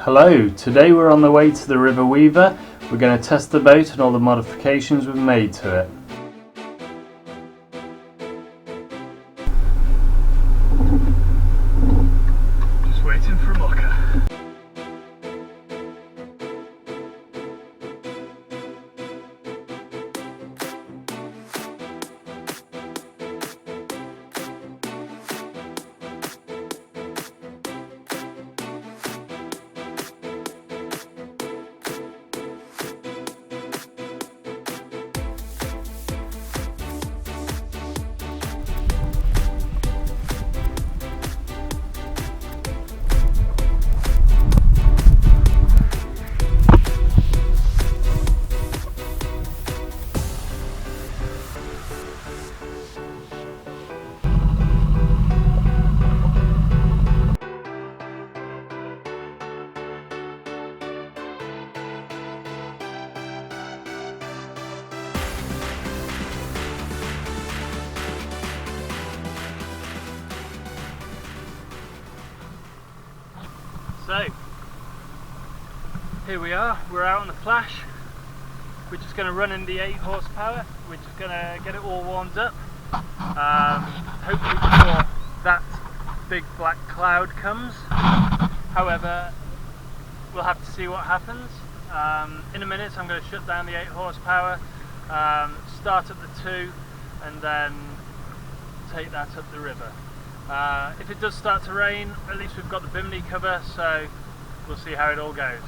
Hello, today we're on the way to the River Weaver. We're going to test the boat and all the modifications we've made to it. Just waiting for a mucker. So, here we are, we're out on the Flash. We're just going to run in the 8 horsepower, we're just going to get it all warmed up. Hopefully before that big black cloud comes. However, we'll have to see what happens. In a minute I'm going to shut down the 8 horsepower, start up the 2 and then take that up the river. If it does start to rain, at least we've got the bimini cover, so we'll see how it all goes.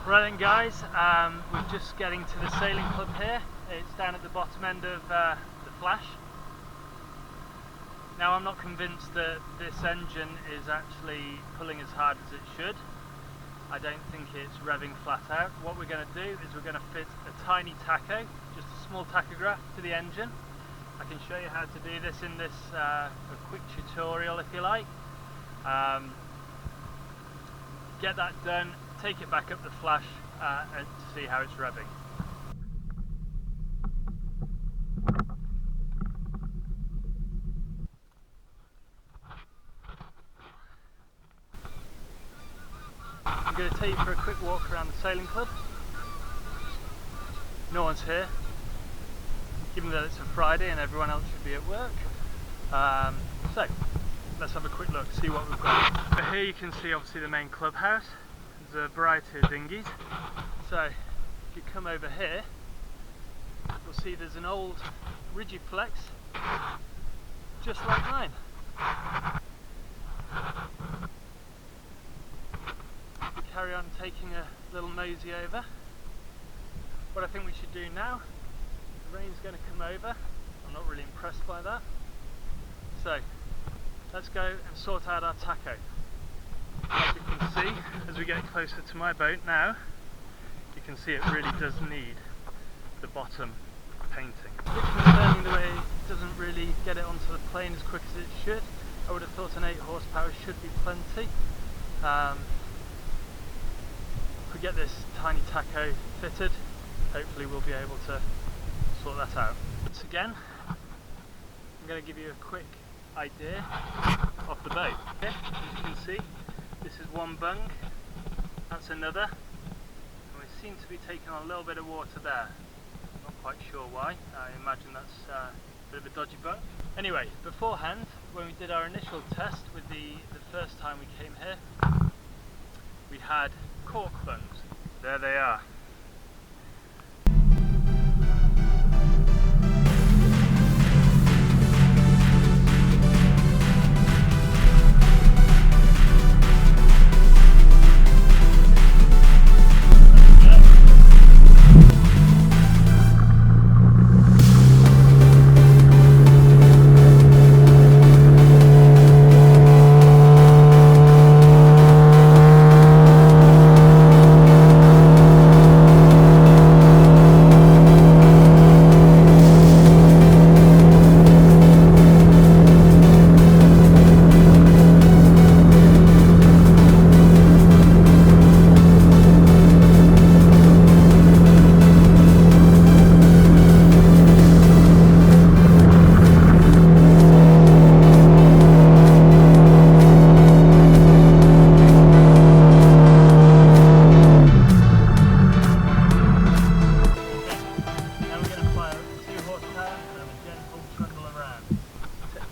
Right then guys, we're just getting to the sailing club here. It's down at the bottom end of the Flash. Now I'm not convinced that this engine is actually pulling as hard as it should. I don't think it's revving flat out. What we're going to do is we're going to fit a tiny tacho, just a small tachograph to the engine. I can show you how to do this in this a quick tutorial if you like. Get that done, take it back up the Flash and see how it's revving. I'm going to take you for a quick walk around the sailing club. No one's here, given that it's a Friday and everyone else should be at work. So let's have a quick look, see what we've got. So here you can see obviously the main clubhouse. There's a variety of dinghies. So if you come over here, you'll see there's an old rigiflex, just like mine. We carry on taking a little mosey over. What I think we should do now, the rain's going to come over. I'm not really impressed by that. So let's go and sort out our tacho. As you can see, as we get closer to my boat now, you can see it really does need the bottom painting. A bit concerning the way it doesn't really get it onto the plane as quick as it should. I would have thought an 8 horsepower should be plenty. If we get this tiny tacho fitted, hopefully we'll be able to sort that out. Once again, I'm going to give you a quick idea of the boat. Here, as you can see, this is one bung, that's another, and we seem to be taking on a little bit of water there. Not quite sure why. I imagine that's a bit of a dodgy bung. Anyway, beforehand, when we did our initial test with the first time we came here, we had cork bungs. There they are.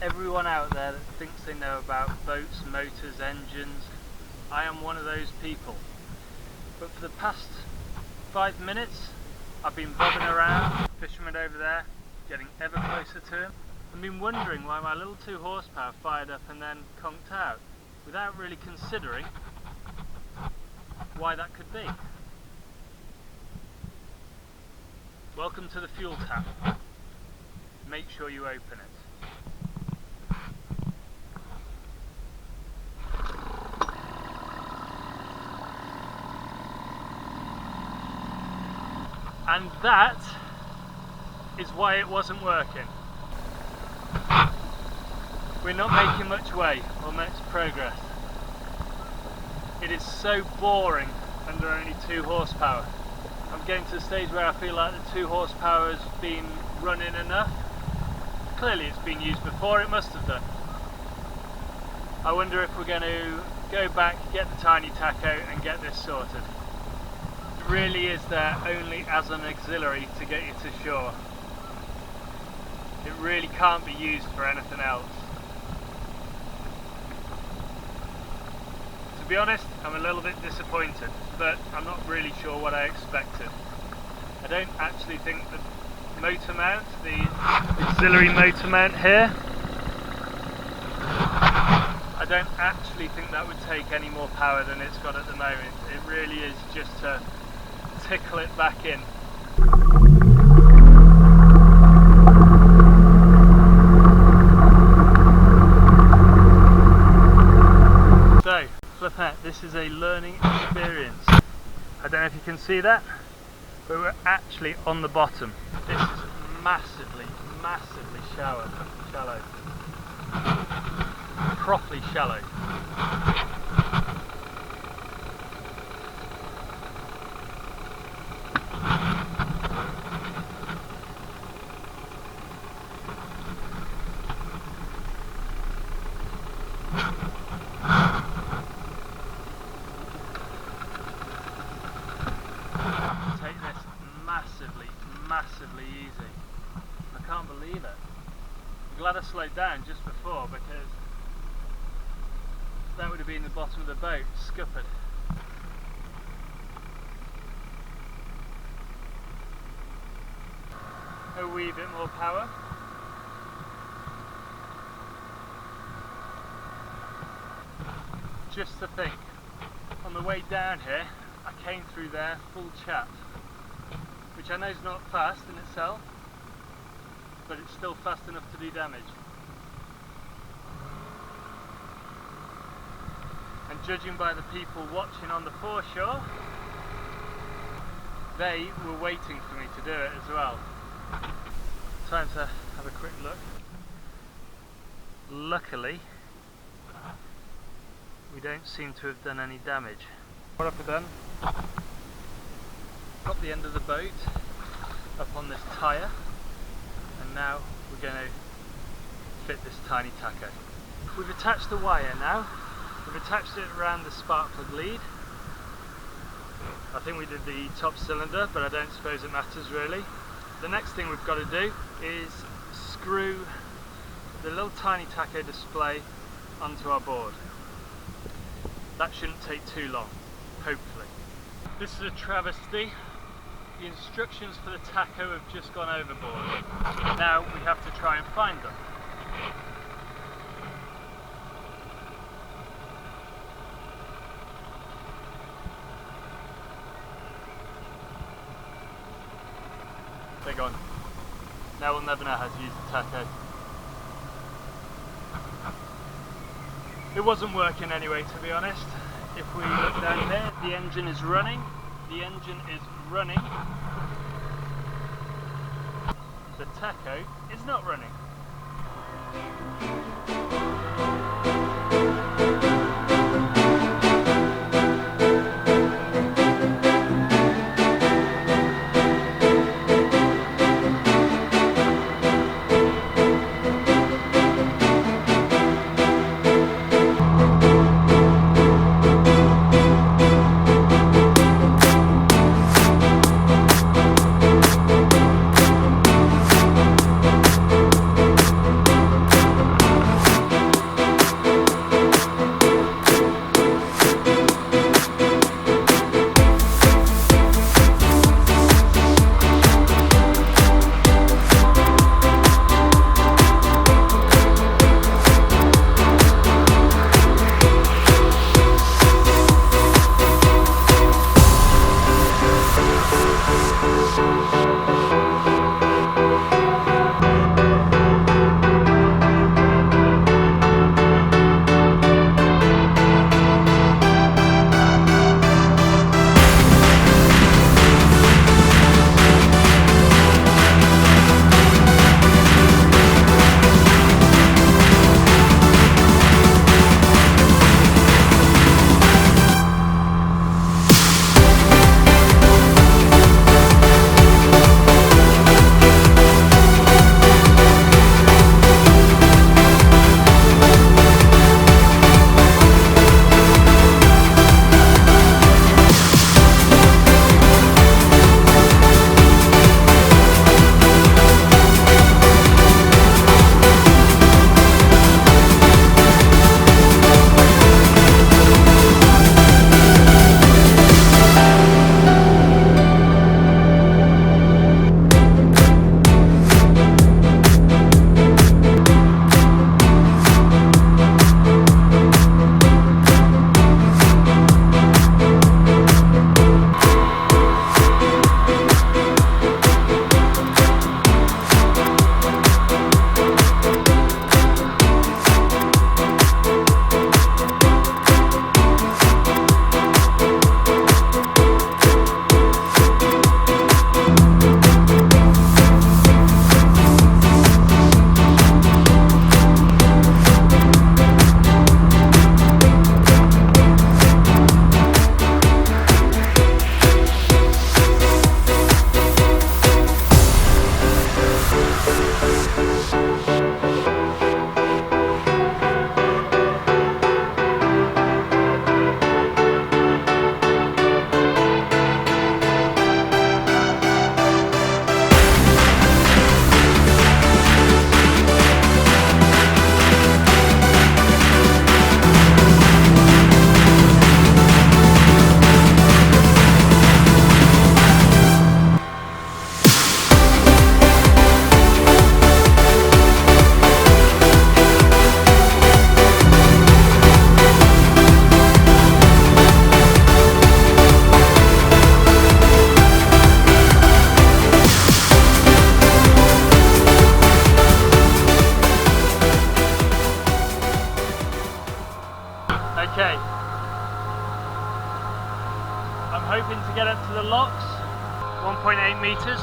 Everyone out there that thinks they know about boats, motors, engines, I am one of those people. But for the past 5 minutes I've been bobbing around, fisherman over there, getting ever closer to him. I've been wondering why my little 2 horsepower fired up and then conked out, without really considering why that could be. Welcome to the fuel tap. Make sure you open it. And that is why it wasn't working. We're not making much way or much progress. It is so boring under only 2 horsepower. I'm getting to the stage where I feel like the 2 horsepower has been running enough. Clearly it's been used before, it must have done. I wonder if we're going to go back, get the tiny tacho and get this sorted. It really is there only as an auxiliary to get you to shore. It really can't be used for anything else. To be honest, I'm a little bit disappointed, but I'm not really sure what I expected. I don't actually think the motor mount, the auxiliary motor mount here, I don't actually think that would take any more power than it's got at the moment. It really is just to tickle it back in. So, flip out, this is a learning experience. I don't know if you can see that, but we're actually on the bottom. This is massively, massively shallow. Properly shallow. Take this massively easy. I can't believe it. I'm glad I slowed down just before, because that would have been the bottom of the boat, scuppered. A wee bit more power. Just to think, on the way down here, I came through there full chat, which I know is not fast in itself, but it's still fast enough to do damage. And judging by the people watching on the foreshore, they were waiting for me to do it as well. time to have a quick look. Luckily, we don't seem to have done any damage. What have we done? Got the end of the boat up on this tyre, and now we're going to fit this tiny tacho. We've attached the wire now. We've attached it around the spark plug lead. I think we did the top cylinder, but I don't suppose it matters really. The next thing we've got to do is screw the little tiny tacho display onto our board. That shouldn't take too long, hopefully. This is a travesty. The instructions for the tacho have just gone overboard. Now we have to try and find them. They're gone. Now we'll never know how to use the tacho. It wasn't working anyway, to be honest. If we look down here, the engine is running. The engine is running. The tacho is not running. Okay. I'm hoping to get up to the locks, 1.8 meters.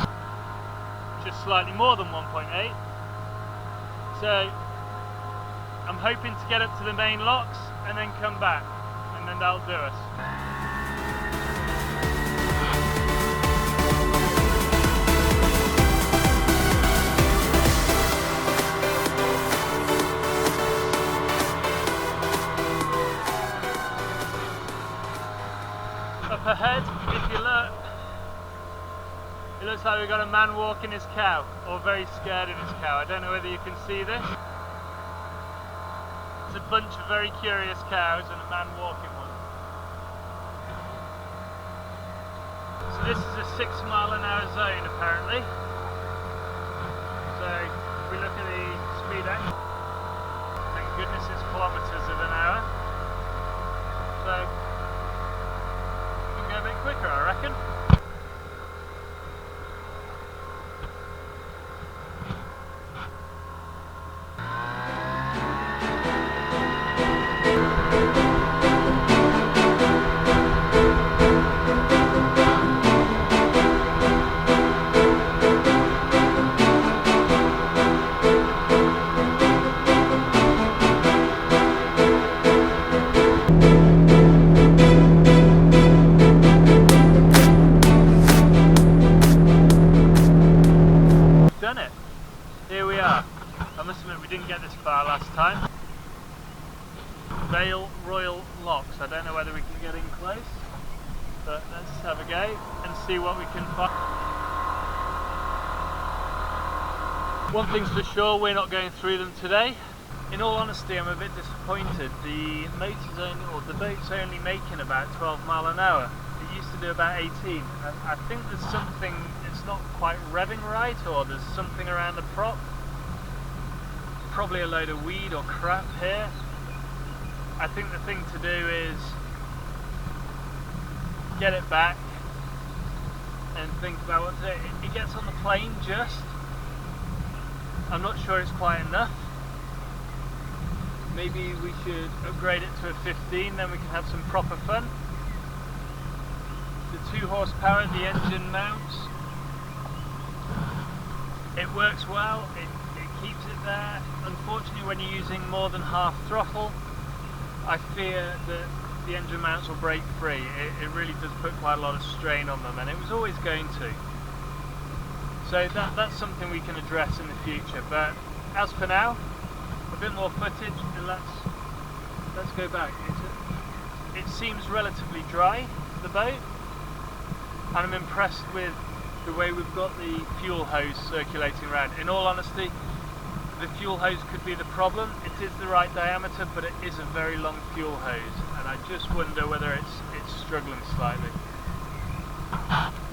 just slightly more than 1.8. So I'm hoping to get up to the main locks and then come back, and then that'll do us. Up ahead, if you look, it looks like we've got a man walking his cow, or very scared of his cow. I don't know whether you can see this. It's a bunch of very curious cows and a man walking one. So this is a 6-mile-an-hour zone apparently. So if we look at the speedo, thank goodness it's kilometres of an hour. So we can go a bit quicker, I reckon. Done it. Here we are. I must admit we didn't get this far last time. Vale Royal Locks. I don't know whether we can get in close, but let's have a go and see what we can find. One thing's for sure, we're not going through them today. In all honesty, I'm a bit disappointed. The motor's only, or the boat's only making about 12 mile an hour. It used to do about 18. I think there's something, it's not quite revving right, or there's something around the prop. Probably a load of weed or crap here. I think the thing to do is get it back and think about what to do. It gets on the plane just. I'm not sure it's quite enough. Maybe we should upgrade it to a 15, then we can have some proper fun. The 2 horsepower, the engine mounts. It works well, it keeps it there. Unfortunately, when you're using more than half throttle, I fear that the engine mounts will break free. It really does put quite a lot of strain on them, and it was always going to. So that's something we can address in the future. But as for now, a bit more footage, and let's go back. It seems relatively dry, the boat, and I'm impressed with the way we've got the fuel hose circulating around. In all honesty, the fuel hose could be the problem. It is the right diameter, but it is a very long fuel hose, and I just wonder whether it's struggling slightly.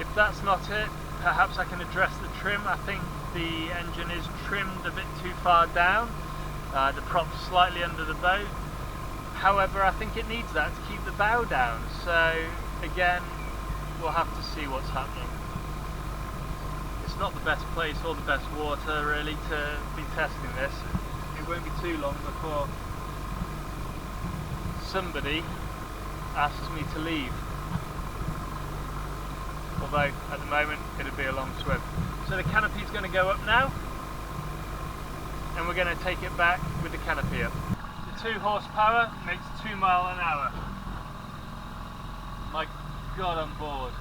If that's not it, perhaps I can address the trim. I think the engine is trimmed a bit too far down. The prop's slightly under the boat. However, I think it needs that to keep the bow down. So again, we'll have to see what's happening. It's not the best place or the best water really to be testing this. It won't be too long before somebody asks me to leave. Although at the moment it'll be a long swim. So the canopy's going to go up now, and we're going to take it back with the canopy up. The 2 horsepower makes 2 mile an hour. My God, I'm bored.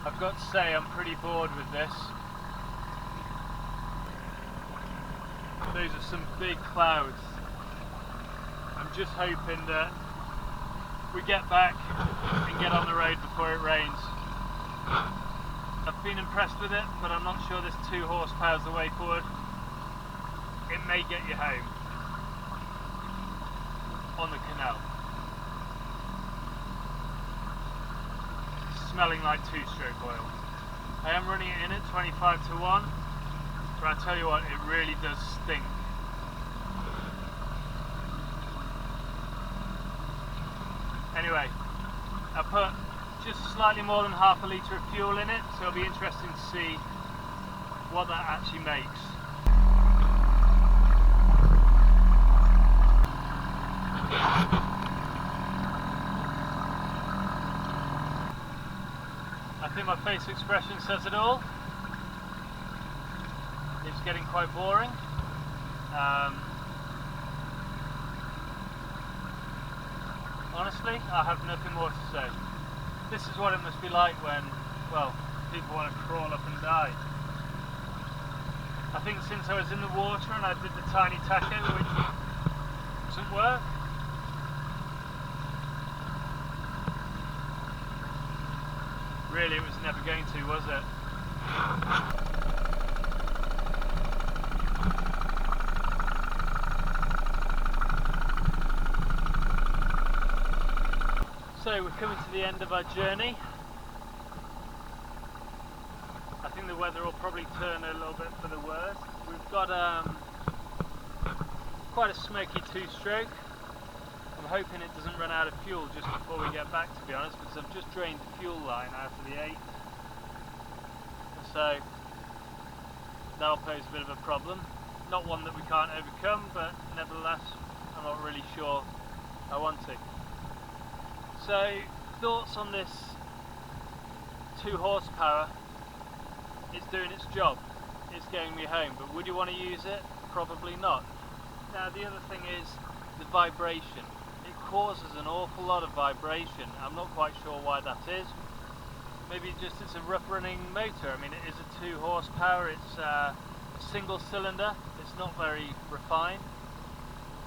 I've got to say I'm pretty bored with this. Those are some big clouds. I'm just hoping that we get back and get on the road before it rains. I've been impressed with it, but I'm not sure this 2 horsepower is the way forward. It may get you home on the canal. It's smelling like 2-stroke oil. I am running it in at 25 to 1, but I tell you what, it really does stink. Anyway, I put just slightly more than half a litre of fuel in it, so it'll be interesting to see what that actually makes. I I think my face expression says it all. It's getting quite boring. Honestly, I have nothing more to say. This is what it must be like when, well, people want to crawl up and die. I think since I was in the water and I did the tiny tacho, which doesn't work, really it was never going to, was it? So we're coming to the end of our journey. I think the weather will probably turn a little bit for the worse. We've got quite a smoky two-stroke. I'm hoping it doesn't run out of fuel just before we get back, to be honest, because I've just drained the fuel line out of the 8. So that'll pose a bit of a problem. Not one that we can't overcome, but nevertheless I'm not really sure I want to. So thoughts on this 2 horsepower? It's doing its job, it's getting me home, but would you want to use it? Probably not. Now the other thing is the vibration. It causes an awful lot of vibration. I'm not quite sure why that is. Maybe just it's a rough running motor. I mean, it is a 2 horsepower, it's a single cylinder, it's not very refined.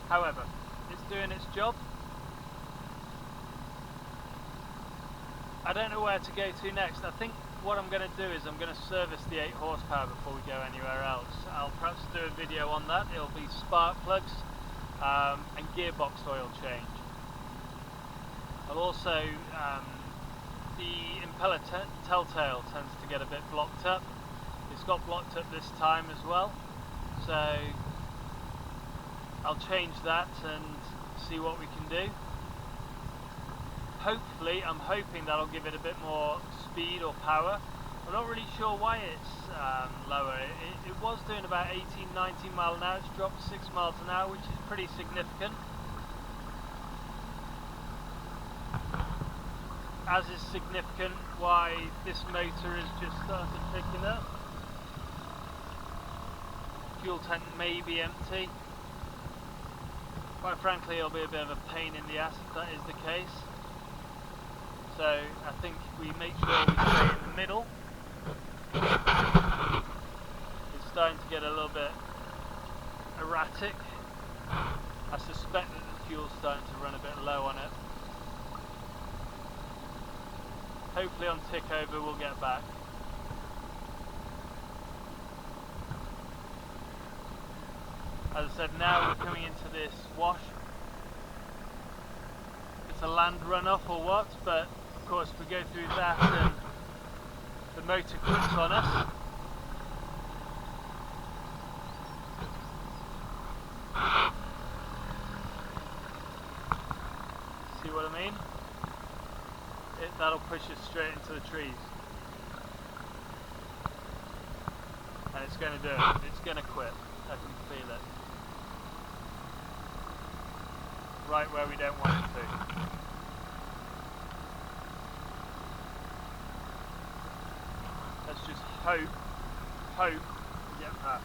However, it's doing its job. I don't know where to go to next. I think what I'm going to do is I'm going to service the 8 horsepower before we go anywhere else. I'll perhaps do a video on that. It'll be spark plugs and gearbox oil change. I'll also, the impeller telltale tends to get a bit blocked up. It's got blocked up this time as well, so I'll change that and see what we can do. Hopefully, I'm hoping that'll give it a bit more speed or power. I'm not really sure why it's lower. It was doing about 18-19 miles an hour. It's dropped 6 miles an hour, which is pretty significant. As is significant why this motor is just started picking up. Fuel tank may be empty. Quite frankly, it'll be a bit of a pain in the ass if that is the case. So I think we make sure we stay in the middle. It's starting to get a little bit erratic. I suspect that the fuel's starting to run a bit low on it. Hopefully on tick over we'll get back. As I said, now we're coming into this wash. It's a land runoff or what, but of course if we go through that and the motor quits on us, see what I mean? That'll push us straight into the trees. And it's going to do it. It's going to quit. I can feel it. Right where we don't want it to. Let's just hope we get past.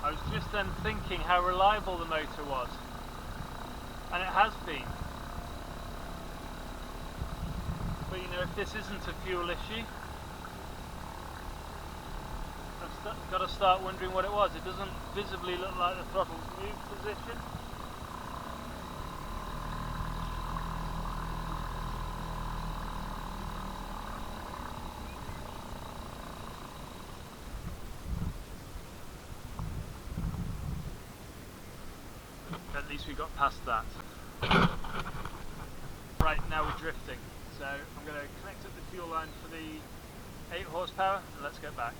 I was just then thinking how reliable the motor was, and it has been. But you know, if this isn't a fuel issue, I've got to start wondering what it was. It doesn't visibly look like the throttle's moved position. At least we got past that. Right, now we're drifting. So I'm going to connect up the fuel line for the 8 horsepower and let's get back.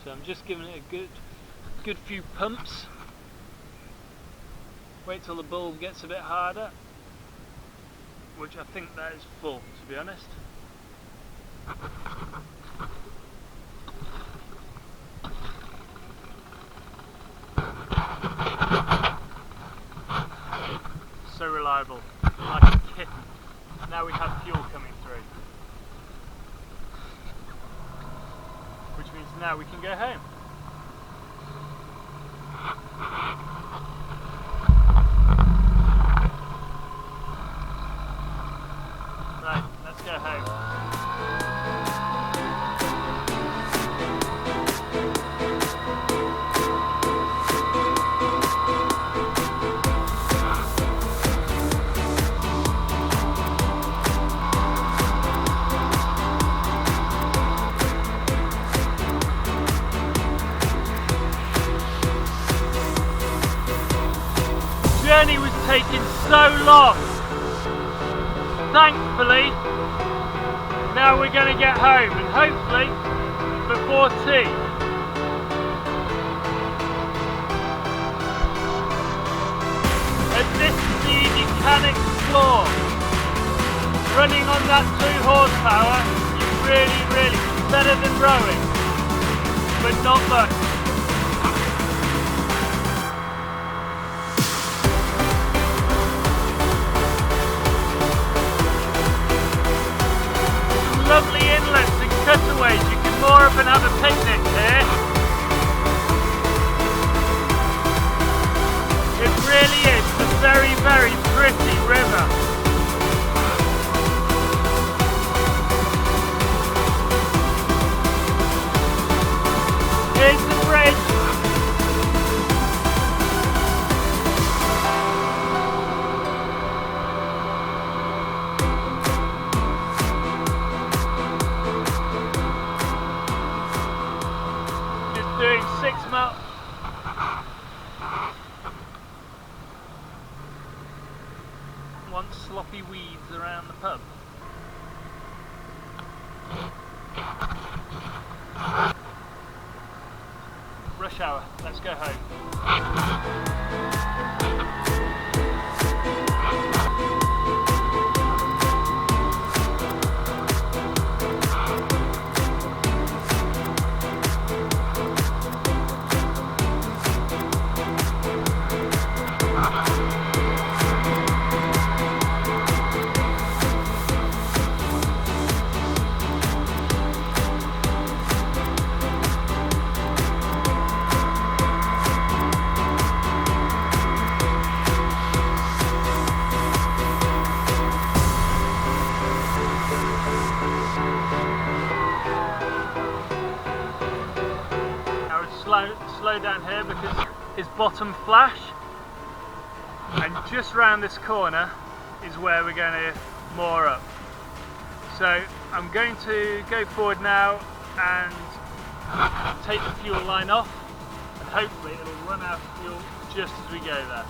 So I'm just giving it a good few pumps. Wait till the bulb gets a bit harder. which I think that is full, to be honest. So reliable, like a kitten. Now we have fuel coming through, which means now we can go home. Right, let's go home. Journey was taking so long. Thankfully, now we're going to get home, and hopefully before tea. And this is the you can explore. Running on that 2 horsepower is really better than rowing, but not much. Lovely inlets and cutaways, you can moor up and have a picnic here. It really is a very pretty river. Here's the bridge. Doing 6 miles. Want sloppy weeds around the pub. Rush hour, let's go home. Slow down here because it's bottom flash, and just round this corner is where we're going to moor up. So I'm going to go forward now and take the fuel line off, and hopefully it'll run out of fuel just as we go there.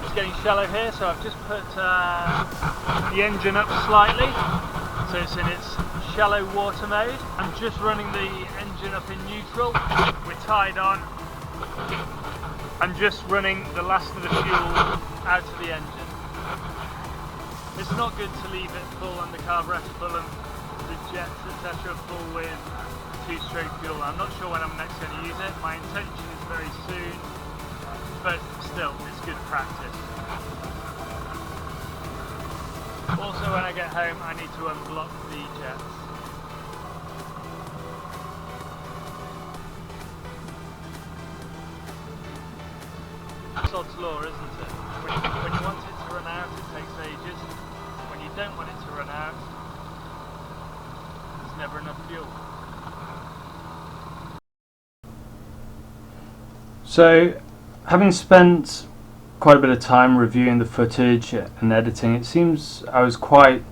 It's getting shallow here, so I've just put the engine up slightly so it's in its shallow water mode. I'm just running the engine up in neutral. We're tied on. I'm just running the last of the fuel out of the engine. It's not good to leave it full and the carburetor full and the jets etc. full with 2-stroke fuel. I'm not sure when I'm next going to use it. My intention is very soon, but still, it's good practice. Also, when I get home, I need to unblock the jets. Sod's law, isn't it? When you want it to run out, it takes ages. When you don't want it to run out, there's never enough fuel. So, having spent quite a bit of time reviewing the footage and editing, it seems I was quite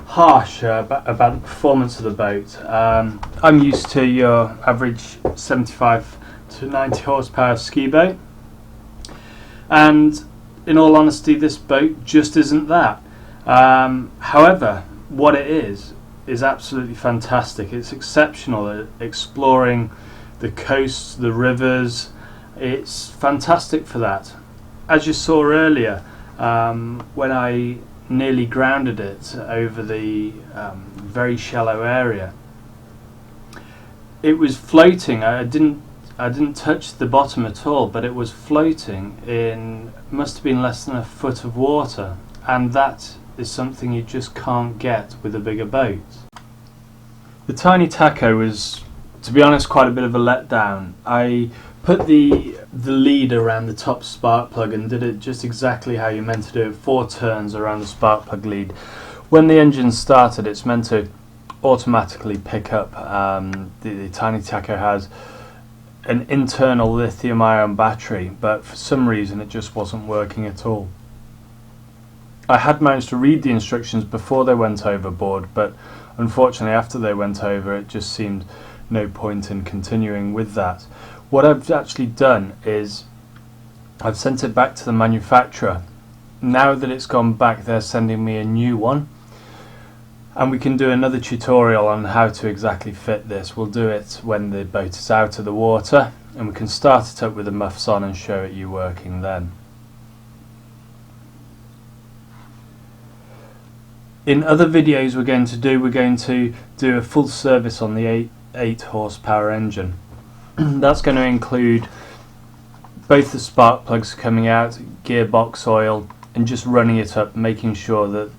harsh about the performance of the boat. I'm used to your average 75 to 90 horsepower ski boat, and in all honesty this boat just isn't that. However, what it is absolutely fantastic. It's exceptional at exploring the coasts, the rivers. It's fantastic for that. As you saw earlier, when I nearly grounded it over the very shallow area. It was floating. I didn't touch the bottom at all, but it was floating in, must have been less than a foot of water, and that is something you just can't get with a bigger boat. The tiny tacho was, to be honest, quite a bit of a letdown. I put the lead around the top spark plug and did it just exactly how you meant to do it, 4 turns around the spark plug lead. When the engine started, it's meant to automatically pick up. The tiny tacho has an internal lithium ion battery, but for some reason it just wasn't working at all. I had managed to read the instructions before they went overboard, but unfortunately after they went over it just seemed no point in continuing with that. What I've actually done is I've sent it back to the manufacturer. Now that it's gone back, they're sending me a new one, and we can do another tutorial on how to exactly fit this. We'll do it when the boat is out of the water, and we can start it up with the muffs on and show it you working then. In other videos we're going to do a full service on the 8 horsepower engine. That's going to include both the spark plugs coming out, gearbox oil, and just running it up, making sure that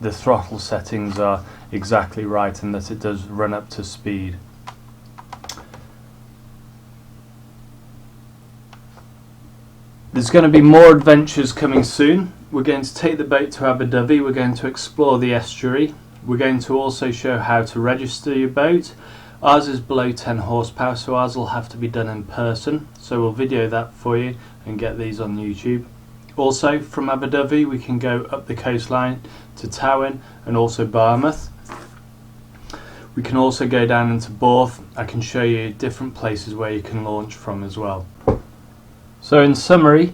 the throttle settings are exactly right and that it does run up to speed. There's going to be more adventures coming soon. We're going to take the boat to Abu Dhabi, we're going to explore the estuary, we're going to also show how to register your boat. Ours is below 10 horsepower, so ours will have to be done in person, so we'll video that for you and get these on YouTube. Also, from Abu Dhabi we can go up the coastline to Tawin and also Barmouth. We can also go down into Borth. I can show you different places where you can launch from as well. So in summary,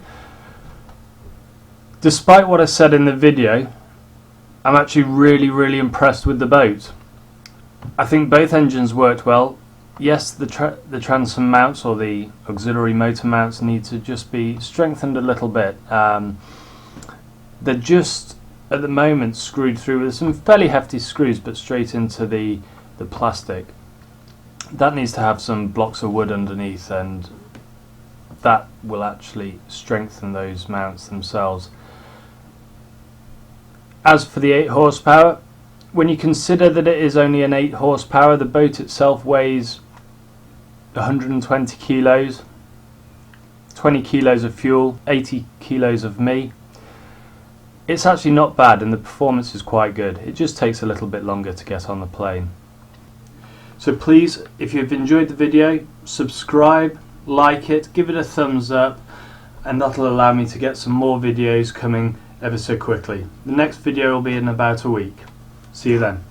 despite what I said in the video, I'm actually really impressed with the boat. I think both engines worked well. Yes, the transom mounts or the auxiliary motor mounts need to just be strengthened a little bit. They're just at the moment screwed through with some fairly hefty screws, but straight into the plastic. That needs to have some blocks of wood underneath, and that will actually strengthen those mounts themselves. As for the 8 horsepower, when you consider that it is only an 8 horsepower, the boat itself weighs 120 kilos, 20 kilos of fuel, 80 kilos of me. It's actually not bad, and the performance is quite good. It just takes a little bit longer to get on the plane. So please, if you've enjoyed the video, subscribe, like it, give it a thumbs up, and that'll allow me to get some more videos coming ever so quickly. The next video will be in about a week. See you then.